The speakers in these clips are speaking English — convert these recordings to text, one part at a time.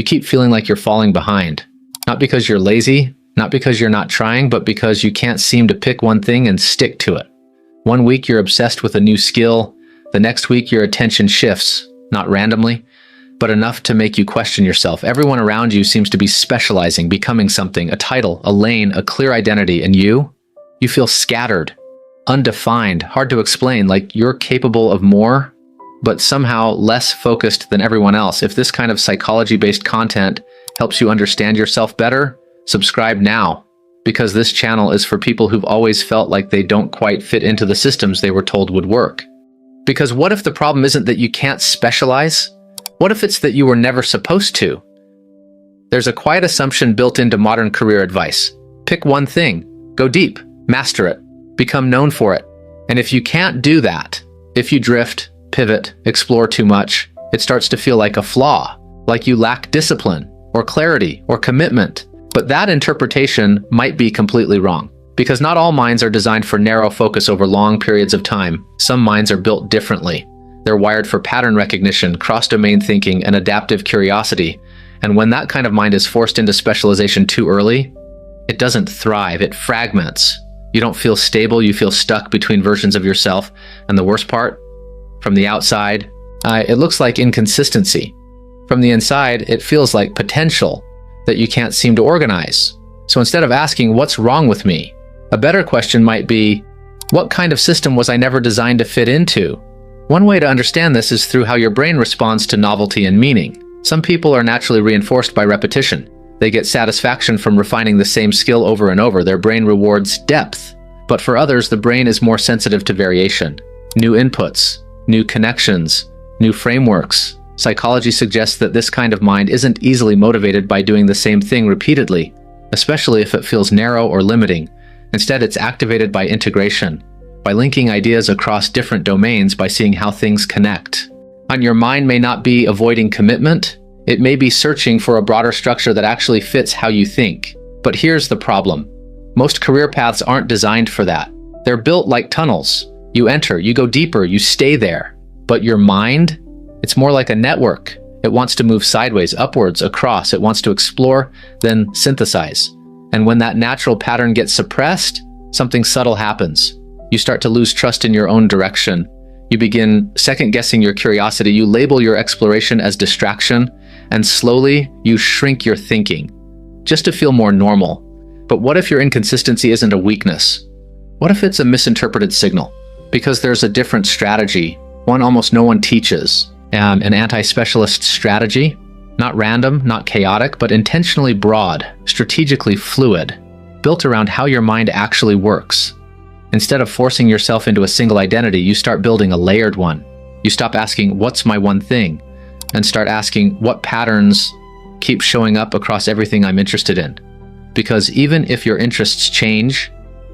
You keep feeling like you're falling behind. Not because you're lazy, not because you're not trying, but because you can't seem to pick one thing and stick to it. One week you're obsessed with a new skill. The next week your attention shifts, not randomly, but enough to make you question yourself. Everyone around you seems to be specializing, becoming something, a title, a lane, a clear identity, and you feel scattered, undefined, hard to explain, like you're capable of more, but somehow less focused than everyone else. If this kind of psychology-based content helps you understand yourself better, subscribe now, because this channel is for people who've always felt like they don't quite fit into the systems they were told would work. Because what if the problem isn't that you can't specialize? What if it's that you were never supposed to? There's a quiet assumption built into modern career advice. Pick one thing, go deep, master it, become known for it. And if you can't do that, if you drift, pivot, explore too much, it starts to feel like a flaw, like you lack discipline, or clarity, or commitment. But that interpretation might be completely wrong, because not all minds are designed for narrow focus over long periods of time. Some minds are built differently. They're wired for pattern recognition, cross-domain thinking, and adaptive curiosity. And when that kind of mind is forced into specialization too early, it doesn't thrive, it fragments. You don't feel stable, you feel stuck between versions of yourself. And the worst part, from the outside, it looks like inconsistency. From the inside, it feels like potential that you can't seem to organize. So instead of asking, what's wrong with me? A better question might be, what kind of system was I never designed to fit into? One way to understand this is through how your brain responds to novelty and meaning. Some people are naturally reinforced by repetition. They get satisfaction from refining the same skill over and over. Their brain rewards depth. But for others, the brain is more sensitive to variation. New inputs, new connections, new frameworks. Psychology suggests that this kind of mind isn't easily motivated by doing the same thing repeatedly, especially if it feels narrow or limiting. Instead, it's activated by integration, by linking ideas across different domains, by seeing how things connect. And your mind may not be avoiding commitment, it may be searching for a broader structure that actually fits how you think. But here's the problem. Most career paths aren't designed for that. They're built like tunnels. You enter, you go deeper, you stay there. But your mind, it's more like a network. It wants to move sideways, upwards, across. It wants to explore, then synthesize. And when that natural pattern gets suppressed, something subtle happens. You start to lose trust in your own direction. You begin second-guessing your curiosity. You label your exploration as distraction, and slowly you shrink your thinking, just to feel more normal. But what if your inconsistency isn't a weakness? What if it's a misinterpreted signal? Because there's a different strategy, one almost no one teaches, an anti-specialist strategy, not random, not chaotic, but intentionally broad, strategically fluid, built around how your mind actually works. Instead of forcing yourself into a single identity, you start building a layered one. You stop asking, what's my one thing? And start asking, what patterns keep showing up across everything I'm interested in? Because even if your interests change,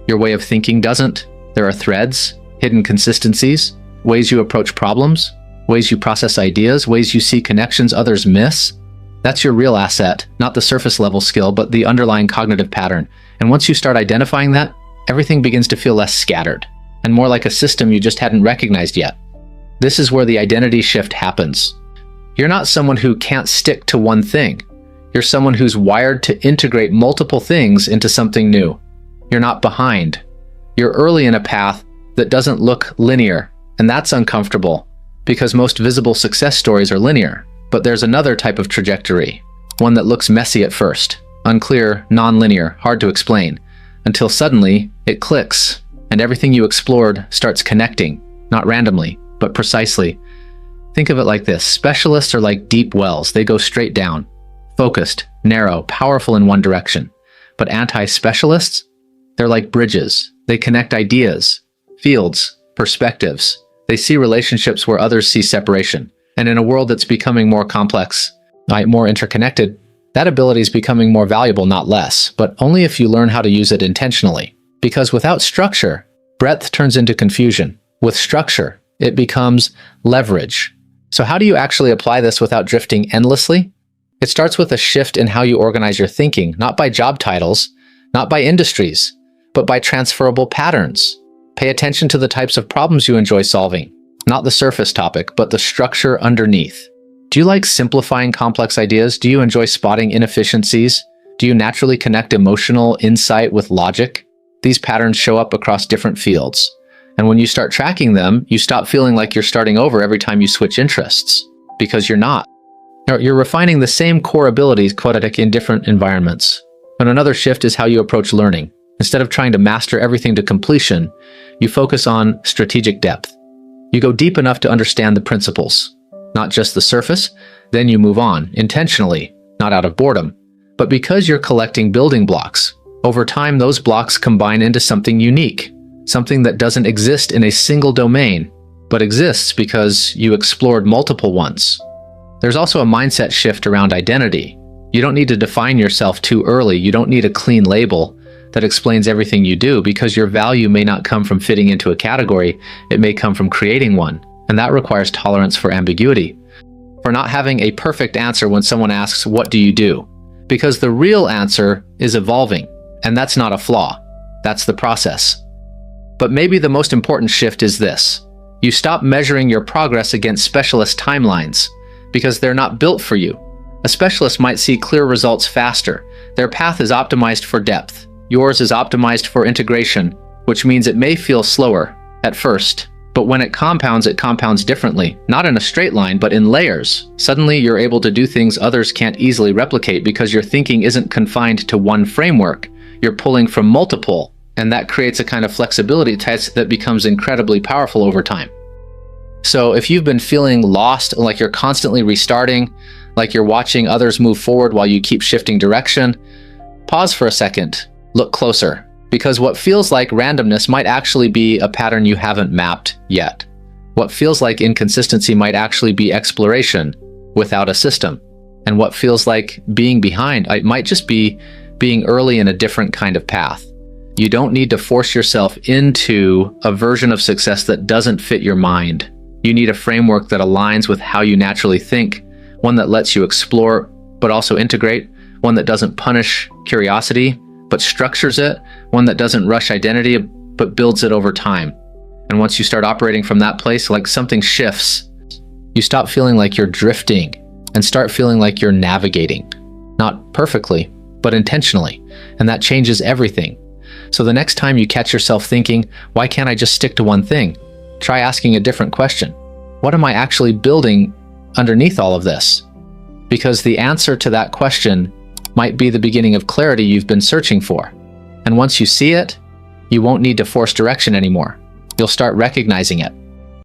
your way of thinking doesn't. There are threads, hidden consistencies, ways you approach problems, ways you process ideas, ways you see connections others miss. That's your real asset, not the surface level skill, but the underlying cognitive pattern. And once you start identifying that, everything begins to feel less scattered and more like a system you just hadn't recognized yet. This is where the identity shift happens. You're not someone who can't stick to one thing. You're someone who's wired to integrate multiple things into something new. You're not behind. You're early in a path that doesn't look linear, and that's uncomfortable because most visible success stories are linear. But there's another type of trajectory, one that looks messy at first, unclear, non-linear, hard to explain, until suddenly it clicks and everything you explored starts connecting, not randomly, but precisely. Think of it like this. Specialists are like deep wells. They go straight down, focused, narrow, powerful in one direction. But anti-specialists, they're like bridges. They connect ideas, fields, perspectives. They see relationships where others see separation. And in a world that's becoming more complex, more interconnected, that ability is becoming more valuable, not less, but only if you learn how to use it intentionally. Because without structure, breadth turns into confusion. With structure, it becomes leverage. So how do you actually apply this without drifting endlessly? It starts with a shift in how you organize your thinking, not by job titles, not by industries, but by transferable patterns. Pay attention to the types of problems you enjoy solving, not the surface topic, but the structure underneath. Do you like simplifying complex ideas? Do you enjoy spotting inefficiencies? Do you naturally connect emotional insight with logic? These patterns show up across different fields. And when you start tracking them, you stop feeling like you're starting over every time you switch interests, because you're not. You're refining the same core abilities, quote, in different environments. And another shift is how you approach learning. Instead of trying to master everything to completion, you focus on strategic depth. You go deep enough to understand the principles, not just the surface, then you move on, intentionally, not out of boredom. But because you're collecting building blocks, over time those blocks combine into something unique, something that doesn't exist in a single domain, but exists because you explored multiple ones. There's also a mindset shift around identity. You don't need to define yourself too early. You don't need a clean label that explains everything you do, because your value may not come from fitting into a category, it may come from creating one, and that requires tolerance for ambiguity, for not having a perfect answer when someone asks, "What do you do?" Because the real answer is evolving, and that's not a flaw, that's the process. But maybe the most important shift is this. You stop measuring your progress against specialist timelines, because they're not built for you. A specialist might see clear results faster. Their path is optimized for depth. Yours is optimized for integration, which means it may feel slower at first, but when it compounds differently, not in a straight line, but in layers. Suddenly, you're able to do things others can't easily replicate because your thinking isn't confined to one framework. You're pulling from multiple, and that creates a kind of flexibility test that becomes incredibly powerful over time. So if you've been feeling lost, like you're constantly restarting, like you're watching others move forward while you keep shifting direction, pause for a second. Look closer, because what feels like randomness might actually be a pattern you haven't mapped yet. What feels like inconsistency might actually be exploration without a system. And what feels like being behind, it might just be being early in a different kind of path. You don't need to force yourself into a version of success that doesn't fit your mind. You need a framework that aligns with how you naturally think, one that lets you explore but also integrate, one that doesn't punish curiosity but structures it, one that doesn't rush identity but builds it over time. And once you start operating from that place, like something shifts, you stop feeling like you're drifting and start feeling like you're navigating. Not perfectly, but intentionally. And that changes everything. So the next time you catch yourself thinking, why can't I just stick to one thing? Try asking a different question. What am I actually building underneath all of this? Because the answer to that question might be the beginning of clarity you've been searching for. And once you see it, you won't need to force direction anymore. You'll start recognizing it.